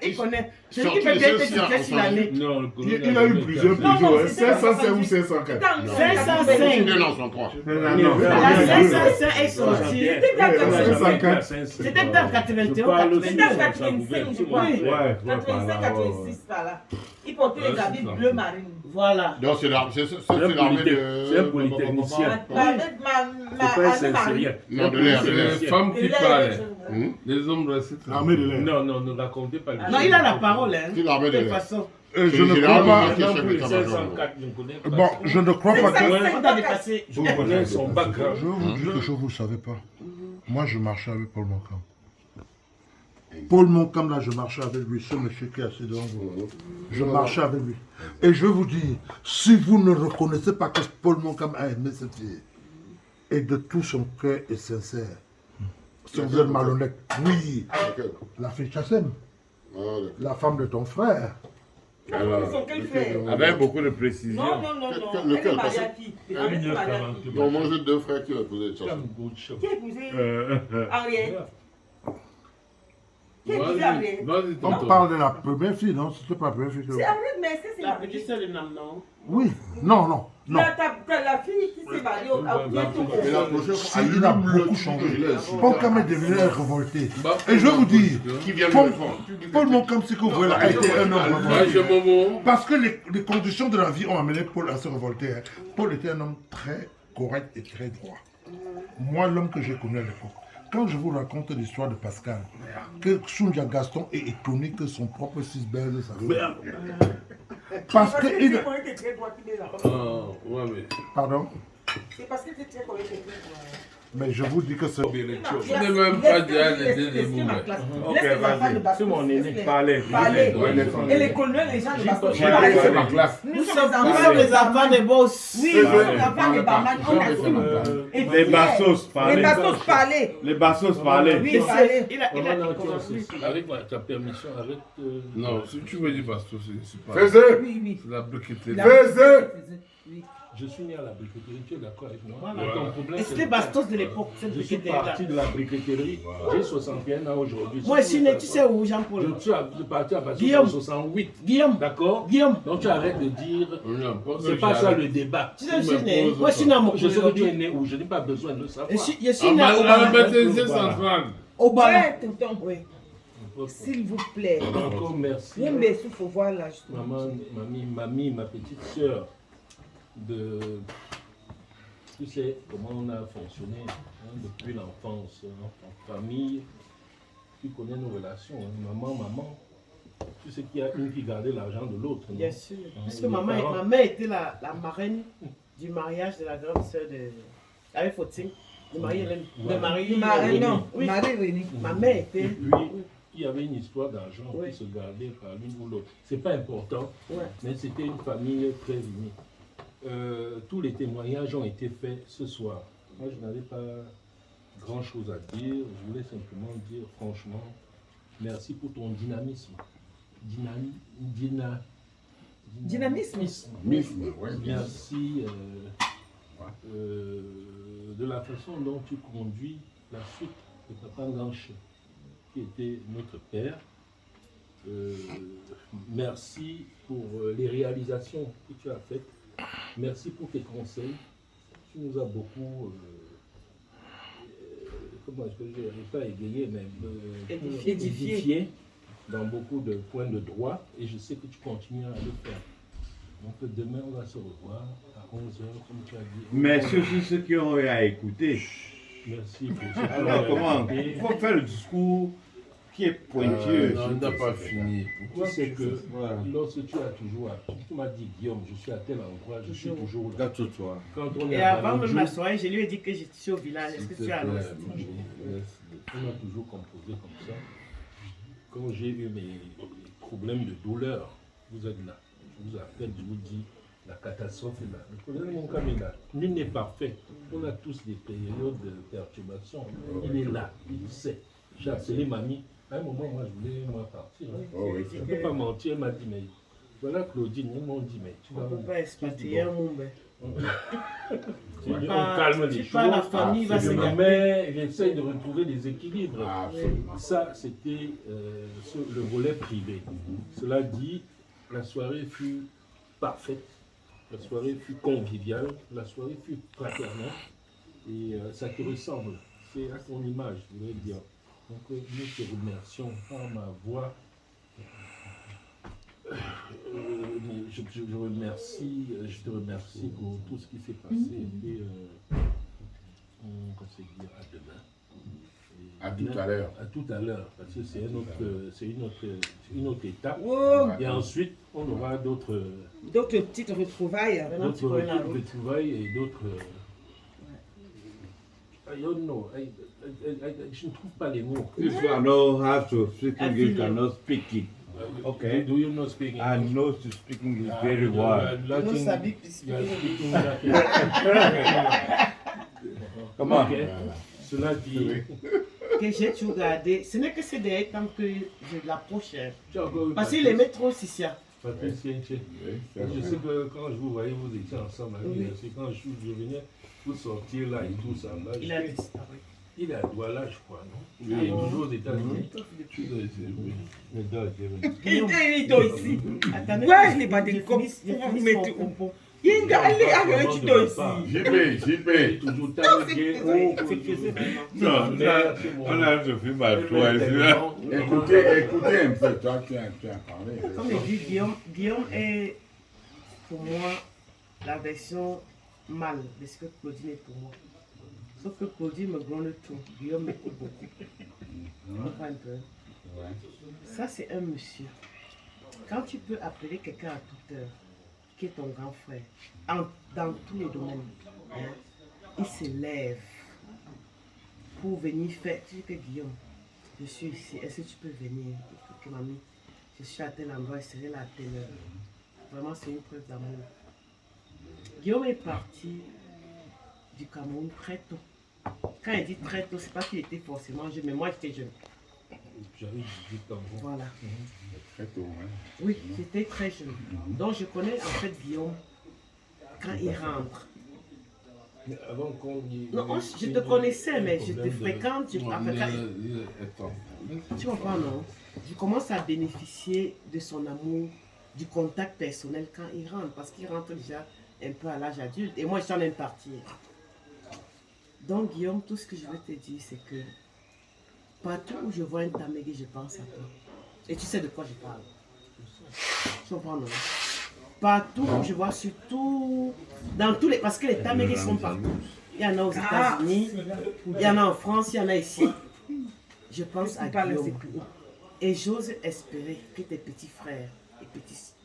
Il connaît. C'est lui qui peut bien te citer sur l'année. Il a eu plusieurs pigeons. 505 ou 504. 505. La 505 est sortie. C'était dans 81, 82. Oui. 85, 86 par là. Il portait les habits bleu marine. Voilà. Donc c'est l'armée de... C'est un polytechnicien. C'est pas un sincérien. Non, de l'air. C'est les femmes qui parlaient. Les hommes restaient. L'armée de l'air. Non, ne racontez pas. Non, il a la parole, hein. C'est l'armée de De toute l'air. façon. Je ne crois pas. Pour les 504, je ne connais pas. Bon, je ne crois pas que. On a dépassé. Je connais son background. Je vous dis quelque chose, vous ne savez pas. Moi, je marchais avec Paul Moncam. Paul Moncam, là, je marchais avec lui, ce monsieur qui est assis devant vous. Je marchais avec lui. Et je vous dis, si vous ne reconnaissez pas que Paul Moncam a aimé cette fille, et de tout son cœur est sincère, si vous êtes malhonnête, oui, la fille Chassem, la femme de ton frère. Alors, avec beaucoup de précision. Non. Lequel? Elle est mariée à qui? Elle est mariée à qui? Donc moi j'ai deux frères qui ont épousé Chassem. Qui a épousé Henriette? Qui a épousé Henriette? On parle de la première fille, non? C'était pas la première fille. C'est Henriette, mais c'est La petite sœur de Namnon. Oui, non. La fille qui s'est mariée au Et la prochaine fois, Il a beaucoup changé. Paul Moncam est devenu révolté. Et je vous dis, Paul Moncam, c'est que vous voyez, a été un homme révolté. Parce que les conditions de la vie ont amené Paul à se révolter. Paul était un homme très correct et très droit. Moi, l'homme que j'ai connu à l'époque, quand je vous raconte l'histoire de Pascal, que Soundia Gaston est étonné que son propre fils baise sa mère. Parce que il... Pardon? C'est parce que tu es très correct. Mais je vous dis que c'est... Je n'ai même pas déjà l'idée de vous mettre. Ok, vas-y. C'est mon aîné. Parlez. Et les colonels, les gens de Baston. C'est ma classe. Nous sommes les enfants des boss. Oui, nous sommes les enfants des barman. Les bassos, parlez. Les bassos, parlez. Les bassos, parlez. Oui, parlez. Il a Avec ta permission, arrête. Non, si tu veux dire Bastos, c'est pas. Faisez. Oui. C'est la briqueterie. Oui. Je suis né à la briqueterie, tu es d'accord avec moi? Ton problème, Et c'était Bastos de l'époque. Je suis parti de la briqueterie, j'ai 61 ans aujourd'hui. Moi, je suis né, tu sais où, Jean-Paul? Je suis parti à Bastos Guillaume. en 68. Guillaume. D'accord? Guillaume. Donc tu arrêtes de dire, Non, c'est pas ça le débat. Tu sais où je suis né? Moi, je suis né à Je sais que tu es Mokoto. né où, je n'ai pas besoin de le savoir. Je suis né à la Obama. baptisée centrale. Obama. Ouais, tonton. Oui. S'il vous plaît. Encore merci. Oui, mais il faut voir là. Maman, mamie, ma petite sœur, tu sais comment on a fonctionné depuis l'enfance, en famille. Tu connais nos relations, maman. Tu sais qu'il y a une qui gardait l'argent de l'autre. Bien sûr. Parce que ma mère était la marraine du mariage de la grande sœur de... Avec Fautine. De Marie-Hélène. De Marie-Hélène. Non, Oui. Marie-Rénie. Ma mère était... Et puis, il y avait une histoire d'argent qui se gardait par l'une ou l'autre. C'est pas important, mais c'était une famille très unie. Tous les témoignages ont été faits ce soir. Moi, je n'avais pas grand-chose à dire. Je voulais simplement dire, franchement, merci pour ton dynamisme. Dynamisme. Merci de la façon dont tu conduis la suite de Papa Nganche, qui était notre père. Merci pour les réalisations que tu as faites. Merci pour tes conseils. tu nous as beaucoup, comment est-ce que je n'ai pas égayé, mais édifié dans beaucoup de points de droit, et je sais que tu continues à le faire. Donc demain, on va se revoir à 11h, comme tu as dit. Mais ceux qui ont eu à écouter. Merci pour ça. Alors comment? Il faut faire le discours qui est pointueux. On n'a pas fini. Pourquoi c'est que lorsque tu as toujours appris, tu m'as dit Guillaume, je suis à tel endroit, je suis toujours là. Toi. Quand on est Et à avant de Balanjou, m'asseoir, je lui ai dit que je suis au village. Est-ce que tu es à l'ouest? on a toujours composé comme ça. Quand j'ai eu mes problèmes de douleur, vous êtes là. Je vous appelle, je vous dis, la catastrophe est là. Le problème, mon cas est là. Nul n'est parfait. On a tous des périodes de perturbation. Il est là, il sait. J'ai appelé mamie. À un moment, moi, je voulais partir. Je ne peux pas mentir. Elle m'a dit, mais voilà Claudine. Ils m'ont dit, mais tu vas... On ne peut pas expatrier un monde. On calme les choses. La famille va se gâter. Mais j'essaye de retrouver des équilibres. Ça, c'était le volet privé. Cela dit, la soirée fut parfaite. La soirée fut conviviale. La soirée fut fraternelle. Et ça te ressemble. C'est à ton image, je voulais dire. Donc, nous te remercions par ma voix. Je te remercie pour tout ce qui s'est passé. Et on va se dire à demain. À tout à l'heure. À tout à l'heure, parce que c'est une autre étape. Et ensuite, on aura d'autres petites retrouvailles. D'autres retrouvailles et d'autres... I don't know. Je ne trouve pas les mots. If you know how to speak English, you cannot speak it. Okay. Do you know speak English? I know to speak English very well. Comment? Cela dit... Que j'ai tout gardé. Ce n'est que ces derniers temps que je l'approche. Parce qu'il aimait trop Sissia. Patricia, je sais que quand je vous voyais, vous étiez ensemble à l'université. Quand je venais vous sortir là et tout ça. Là, il a disparu. Il est à Douala, je crois, non? Il est toujours aux États-Unis. Il est ici. Attendez, ouais, je n'ai pas de compte. Vous mettez au pont. Il est allé ici. J'y paye. Toujours tagué. Non, on a ce film à toi. Écoutez un peu, toi tu as parlé. Comme je dis, Guillaume est pour moi la version mâle de ce que Claudine est pour moi. Sauf que Claudine me gronde tout, Guillaume m'écoute beaucoup. Tu comprends un peu? Ça, c'est un monsieur. Quand tu peux appeler quelqu'un à toute heure, qui est ton grand frère, dans tous les domaines, il se lève pour venir faire. Tu dis que Guillaume, je suis ici, est-ce que tu peux venir? Que mamie, je suis à tel endroit, je serai là à telle heure. Vraiment, c'est une preuve d'amour. Guillaume est parti du Cameroun très tôt. Quand il dit très tôt, c'est pas qu'il était forcément jeune, mais moi j'étais jeune. J'avais 18 ans. Voilà. Très tôt, hein? Oui, j'étais très jeune. Donc je connais en fait Guillaume quand il rentre. Mais avant qu'on y... Non, je te connaissais, mais je te fréquente. Tu comprends, non? Je commence à bénéficier de son amour, du contact personnel quand il rentre, parce qu'il rentre déjà un peu à l'âge adulte, et moi je t'en aime partir. Donc Guillaume, tout ce que je veux te dire, c'est que partout où je vois un Tamégué, je pense à toi. Et tu sais de quoi je parle. Tu comprends, non? Partout où je vois, surtout dans tous les... Parce que les Tamégués sont partout. Il y en a aux États-Unis, il y en a en France, il y en a ici. Je pense à Guillaume. Et j'ose espérer que tes petits frères et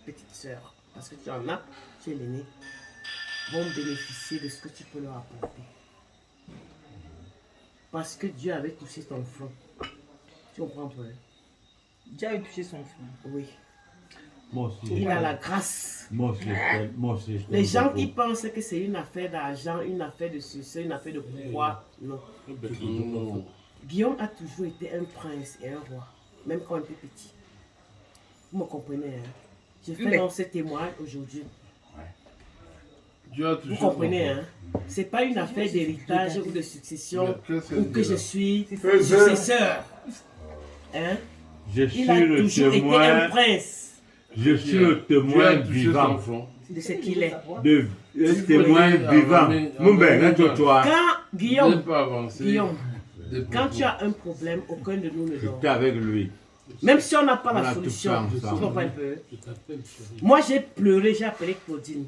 petites sœurs, parce que tu en as, tu es l'aîné, vont bénéficier de ce que tu peux leur apporter. Parce que Dieu avait touché ton front. Tu comprends pas? Dieu avait touché son front. Oui. Moi aussi. Il a la grâce. Moi aussi. Les gens qui pensent que c'est une affaire d'argent, une affaire de succès, une affaire de pouvoir, non. Guillaume a toujours été un prince et un roi, même quand on était petit. Vous me comprenez, hein? J'ai fait dans ce témoin aujourd'hui. Vous comprenez, hein? C'est pas une affaire d'héritage ou de succession ou que je suis successeur. Hein? Je suis Il a le toujours été témoin. un prince. Je suis le témoin vivant. De ce qu'il est. Le témoin vivant. Guillaume, quand tu as un problème, aucun de nous ne dort. J'étais avec lui. Même si on n'a pas la solution, tu comprends un peu. Moi j'ai pleuré, j'ai appelé Claudine.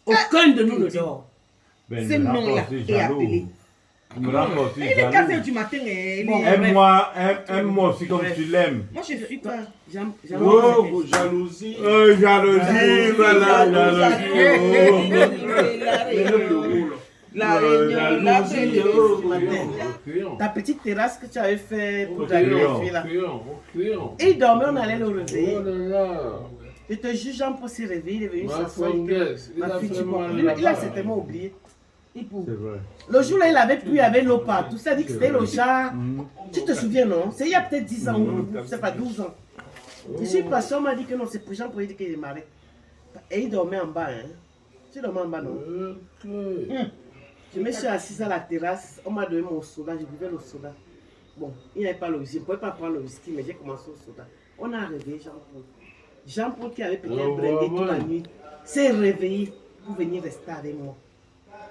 Aucun de nous ne dort. Ce nom-là est appelé. Il est 4 h du matin. Aime-moi aussi comme tu l'aimes. Moi je suis pas. Oh, jalousie. Jalousie, voilà, jalousie. La réunion, la ta petite terrasse que tu avais fait pour aller au fil là. Et il dormait, on allait le réveiller. Je te jure, Jean-Paul s'est réveillé, il est venu s'asseoir. Ma fille, il a certainement oublié. C'est vrai. Le jour là, il avait pris, il y avait l'eau partout. Ça dit que c'était le chat. Tu te souviens, non? C'est il y a peut-être 10 ans ou c'est pas 12 ans. Je suis passé, on m'a dit que non, c'est pour Jean-Paul, il dit qu'il est marié. Et il dormait en bas, hein. Tu dormais en bas, non? Je me suis assise à la terrasse, on m'a donné mon soda, je buvais le soda. Bon, il n'y avait pas le whisky, je ne pouvais pas prendre le whisky, mais j'ai commencé au soda. On a réveillé Jean-Paul. Jean-Paul qui avait peut-être brindé toute la nuit, s'est réveillé pour venir rester avec moi,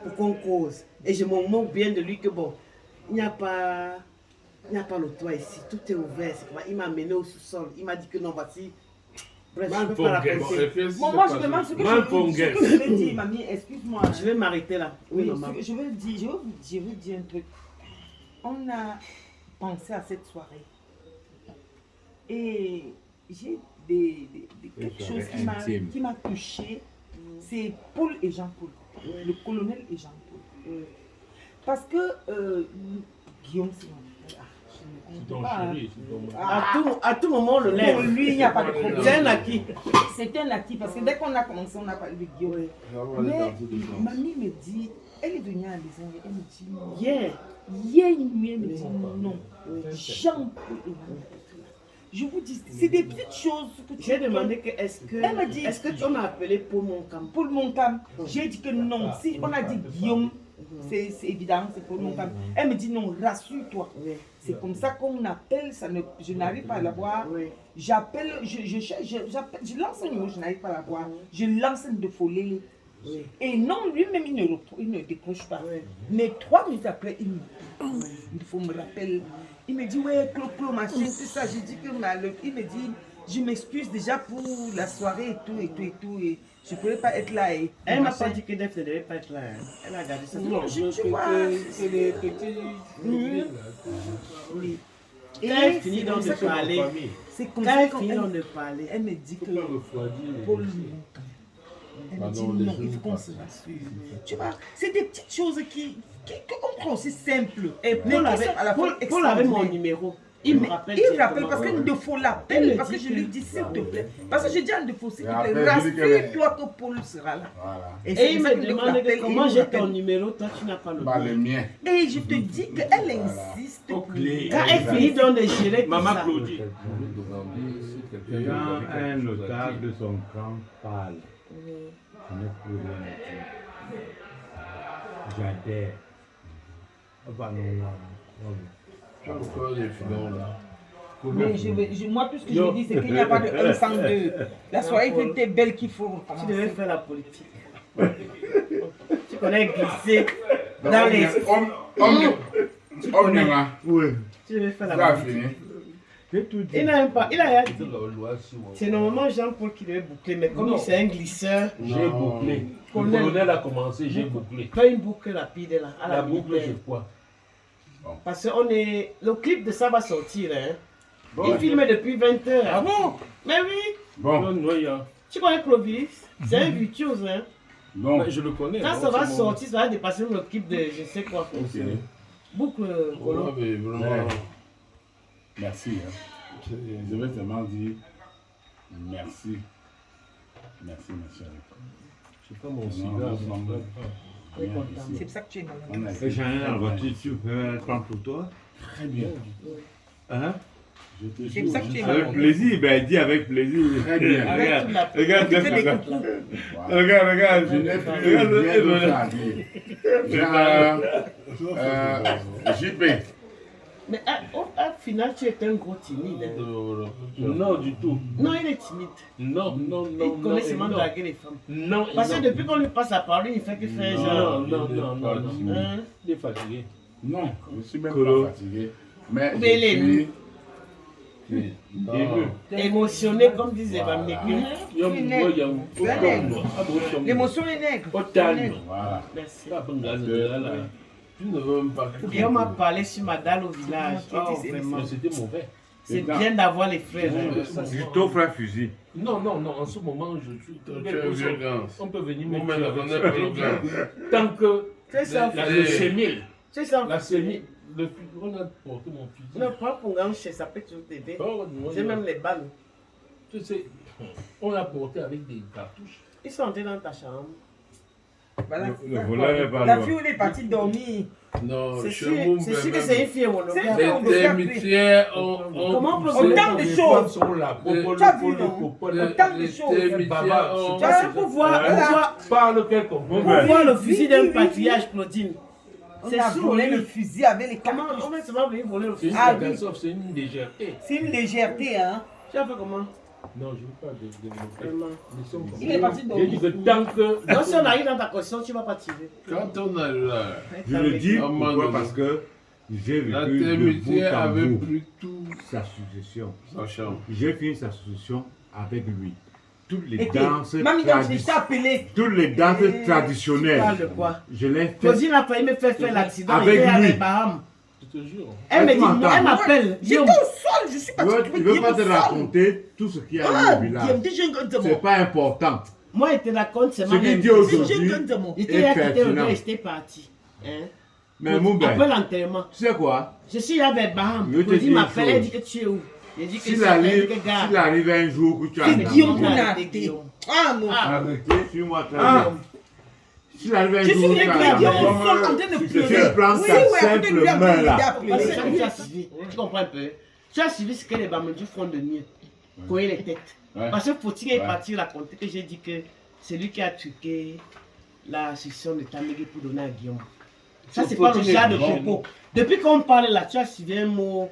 pour qu'on cause. Et je me moque bien de lui que bon, il n'y a pas le toit ici, tout est ouvert. Il m'a amené au sous-sol, il m'a dit que non, voici. Bref, je ne peux pas la penser. Bon, moi je demande ce que je veux dire, mamie, excuse-moi. Je vais m'arrêter là. Oui, maman. Je veux dire un truc. On a pensé à cette soirée. Et j'ai quelque chose qui m'a touché. C'est Paul et Jean-Paul. Le colonel et Jean-Paul. Parce que Guillaume, c'est mon frère. À tout moment, le lève. Pour lui, il n'y a pas de problème. C'est un acquis. C'est un acquis parce que dès qu'on a commencé, on a parlé de Guillaume. Mais mamie me dit, elle est venue à la maison et elle me dit non. Hier, une nuit, elle me dit non. Jean-Paul et Marie. Je vous dis, c'est des petites choses que tu... J'ai demandé que est-ce que tu m'as appelé Paul Moncam? Paul Moncam. J'ai dit que non. Si on a dit Guillaume, c'est évident, c'est Paul Moncam. Elle me dit non, rassure-toi. C'est comme ça qu'on appelle, je n'arrive pas à la voir. J'appelle, je lance un numéro, je n'arrive pas à la voir. Je lance un de folie. Et non, lui-même, il ne décroche pas. Mais 3 minutes après, il faut me rappeler. Il me dit, ouais, Clo, machin, tout ça. J'ai dit que il me dit, je m'excuse déjà pour la soirée et tout. Et je ne pourrais pas être là. Elle m'a pas dit que Def ne devait pas être là. Elle a gardé ça. Non, je vois. C'est les petits. Oui. Et elle finit donc de parler. C'est comme ça qu'elle finit donc de parler. Elle me dit que Paul. Elle me dit non, il faut qu'on se rassure. Tu vois, c'est des petites choses qu'on prend aussi simple. Et Paul avait mon numéro. Il me rappelle. Il rappelle parce qu'il faut l'appeler. Parce que je lui dis s'il te plaît. Parce que je dis à Ndefo, s'il te plaît, rassure-toi que Paul sera là. Et il me demande comment j'ai ton numéro, toi tu n'as pas le mien. Et je te dis qu'elle insiste. Quand elle finit donc de gérer Maman Claudie. Quand un notable de son camp parle, je n'ai plus rien à dire. J'adhère. Mais moi, tout ce que je dis, c'est qu'il n'y a pas de 1 sans 2. La soirée était belle qu'il faut. Tu devais faire la politique. Tu connais glisser dans les... Tu devais faire la politique. Il n'a même pas. Il a dit. C'est normalement Jean-Paul qui devait boucler, mais comme c'est un glisseur. J'ai bouclé. Le colonel a commencé, j'ai bouclé. Pas une boucle rapide là. La boucle, je crois. Parce que le clip de ça va sortir. Hein. Il filme depuis 20h. Ah bon? Mais oui. Bon. Tu connais Clovis? C'est un virtuose. Hein. Non. Je le connais. Quand ça va sortir, ça va dépasser le clip de je sais quoi. Boucle. Merci. Je vais seulement dire merci. Merci, ma chérie. C'est pas mon cigare. C'est pour ça que tu es malade. J'en ai dans la voiture, tu peux prendre pour toi? Très bien. Hein? C'est pour ça que tu es malade. Avec plaisir, ben dis avec plaisir. Très bien. Regarde. Je n'ai plus rien d'autre à dire. JP, Mais au final, tu es un gros timide. Hein. Non, du tout. Non, il est timide. Non. Il connaît seulement draguer les femmes. Non. Parce que depuis qu'on lui passe la parole, il fait que faire genre. Non. Hein? Il est fatigué. Non, je ne suis même pas fatigué. Mais il est ému. Émotionné, comme disait Van L'émotion est nègre. Voilà. Merci. Tu ne veux même pas. Et on m'a parlé sur ma dalle au village. Oh, vraiment. C'était mauvais. C'est bien d'avoir les frères. Je t'offre un fusil. Non, en ce moment, je suis. On peut venir me Tant que. Le sémile. C'est ça. La sémile. On a porté mon fusil. Non, pas pour un chez ça peut toujours t'aider. J'ai même les balles. Tu sais, on l'a porté avec des cartouches. Ils sont entrés dans ta chambre. La fille, elle est partie dormir. Non, c'est sûr que c'est une fille. Les amitiés comment on peut autant de choses. Tu as vu, non? Autant de choses. Pour voir le fusil d'un patriarche, Claudine. C'est volé le fusil avec les cartouches. Comment ça va venir voler le fusil? C'est une légèreté. C'est une légèreté, hein? Tu as fait comment? Non, je ne veux pas développer. Il est parti dormir. J'ai dit que tant que. Non, si on arrive dans ta question, tu ne vas pas tirer. Quand on arrive là. Je le dis pourquoi? Parce que j'ai vécu de bout en bout sa succession. J'ai fini sa succession avec lui. Toutes les danses traditionnelles. Toutes les danses traditionnelles. Tu parles de quoi? Je l'ai fait. Claudine a failli me faire l'accident avec lui. Je te jure. Elle me dit, elle m'appelle. J'étais au sol, je suis parti. Je ne veux pas te raconter tout ce qu'il y a au village. C'est pas important. Moi, je te raconte, c'est ce qu'il dit aujourd'hui. J'étais parti. Mais mon père, après l'enterrement. Tu sais quoi? Je suis avec Baham. Claudine m'appelle, elle dit que tu es où? S'il arrive un jour que tu as Guillaume. Ah non. Arrêtez, suis-moi très bien. S'il arrive un jour que tu as prends ta simple main là. Tu comprends un peu? Tu as suivi ce que les Bamandjou font de mieux. Couiller les têtes. Parce que Fauting est parti raconter que j'ai dit que c'est lui qui a truqué la succession de Tamégé pour donner à Guillaume. Ça, c'est pas le genre de propos. Depuis qu'on parle là, tu as suivi un mot.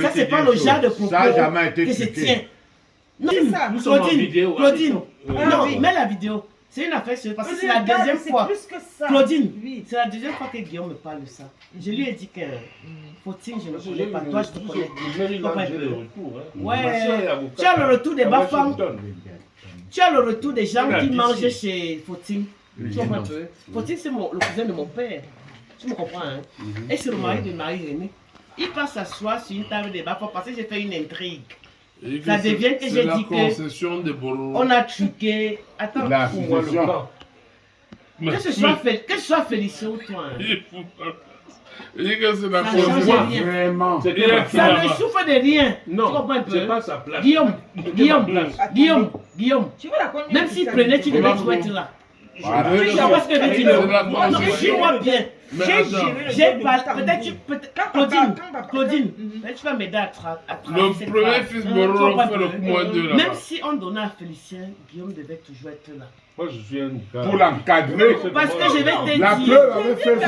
Ça, c'est pas le genre de propos que je tiens. Non, Claudine, non, mets la vidéo. C'est une affaire sérieuse parce que c'est la deuxième fois. Claudine, c'est la deuxième fois que Guillaume me parle de ça. Je lui ai dit que Fauting, je ne connais pas. Toi, je te connais. Ouais, tu as le retour des bas-femmes. Tu as le retour des gens qui mangent chez Fauting. Tu comprends un peu? Fauting, c'est le cousin de mon père. Tu me comprends, hein? Et c'est le mari de Marie-Renée. Il passe s'asseoir sur une table de bas-femmes parce que j'ai fait une intrigue. Ça devient que j'ai dit que on a truqué. Attends, la pour le camp. Que ce soit Félicien ou toi. Il dit que c'est la concession. Vraiment. Ça ne souffre de rien. Non, tu comprends un peu? C'est pas sa place. Guillaume. Même s'il prenait, tu devais toujours être là. Tu vois ce que je veux dire? Suis-moi bien. J'ai parlé. Peut-être Claudine, tu vas m'aider à travailler. Le premier fils Moro fait le moins de là. Même si on donnait à Félicien, Guillaume devait toujours être là. Moi, je suis un gars. Pour l'encadrer. Parce que je vais te dire. La preuve avait fait ça.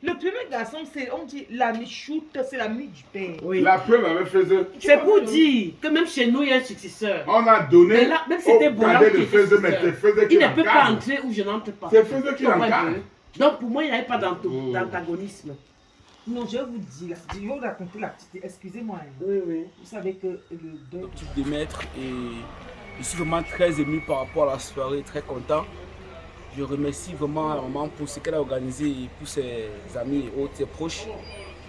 Le premier garçon, c'est, on dit, l'ami shoot, c'est l'ami du père. Oui. La preuve avait fait ça. C'est pour dire que même chez nous, il y a un successeur. On a donné. Mais là, même si c'était bon, il ne peut pas entrer où je n'entre pas. C'est Faiseux qui encadre. Donc pour moi, il n'y avait pas d'antagonisme. Non, je vais vous dire, je vais vous raconter la petite. Excusez-moi. Oui. Vous savez que le 2 de maître et je suis vraiment très ému par rapport à la soirée, très content. Je remercie vraiment la maman pour ce qu'elle a organisé et pour ses amis et autres, ses proches.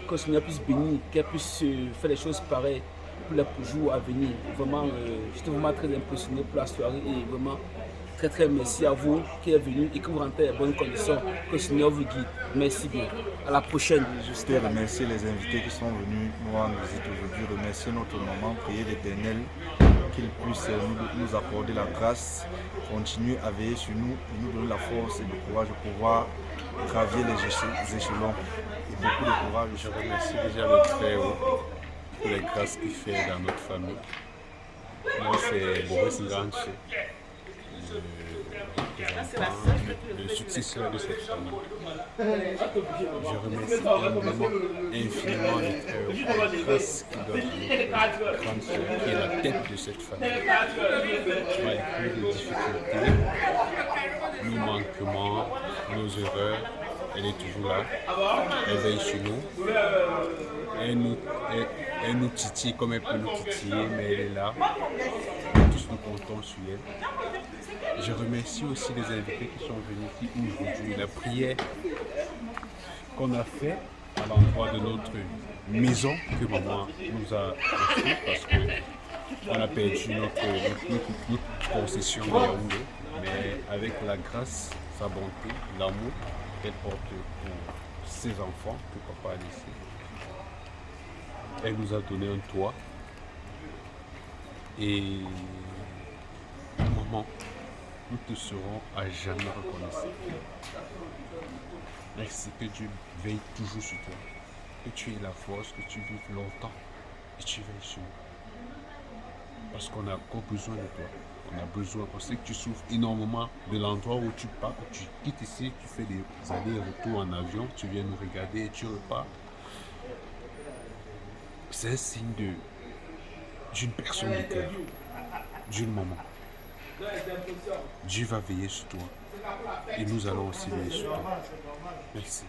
Que le Seigneur puisse bénir, qu'elle puisse faire des choses pareilles pour les jours à venir. Vraiment, j'étais vraiment très impressionné pour la soirée et vraiment très merci à vous qui êtes venus et que vous rentrez dans de bonnes conditions. Que le Seigneur vous guide. Merci bien. À la prochaine. Juste remercier les invités qui sont venus nous rendre visite aujourd'hui. Remercier notre maman, prier l'Éternel qu'il puisse nous accorder la grâce, continuer à veiller sur nous et nous donner la force et le courage de pouvoir gravir les échelons. Et beaucoup de courage. Je remercie déjà le Très-Haut pour les grâces qu'il fait dans notre famille. Moi, c'est Boris Nganche. tes enfants, le successeur de cette famille. Je remercie énormément, infiniment les frères pour la grâce qui donne à notre grande sœur qui est la tête de cette famille. Malgré les difficultés, nos manquements, nos erreurs, elle est toujours là, elle veille sur nous, elle nous titille comme elle peut nous titiller, mais elle est là, tous nous comptons sur elle. Je remercie aussi les invités qui sont venus ici aujourd'hui. La prière qu'on a faite à l'endroit de notre maison que maman nous a offerte parce qu'on a perdu notre possession de Yaoundé, mais avec la grâce, sa bonté, l'amour qu'elle porte pour ses enfants que papa a laissé. Elle nous a donné un toit et maman, nous te serons à jamais reconnaissants. Merci, que Dieu veille toujours sur toi, que tu aies la force, que tu vives longtemps et tu veilles sur nous. Parce qu'on a encore besoin de toi. On a besoin, on sait que tu souffres énormément de l'endroit où tu pars, tu quittes ici, tu fais des allers-retours en avion, tu viens nous regarder et tu repars. C'est un signe d'une personne de cœur, d'une maman. Dieu va veiller sur toi et nous allons aussi veiller sur toi. Merci.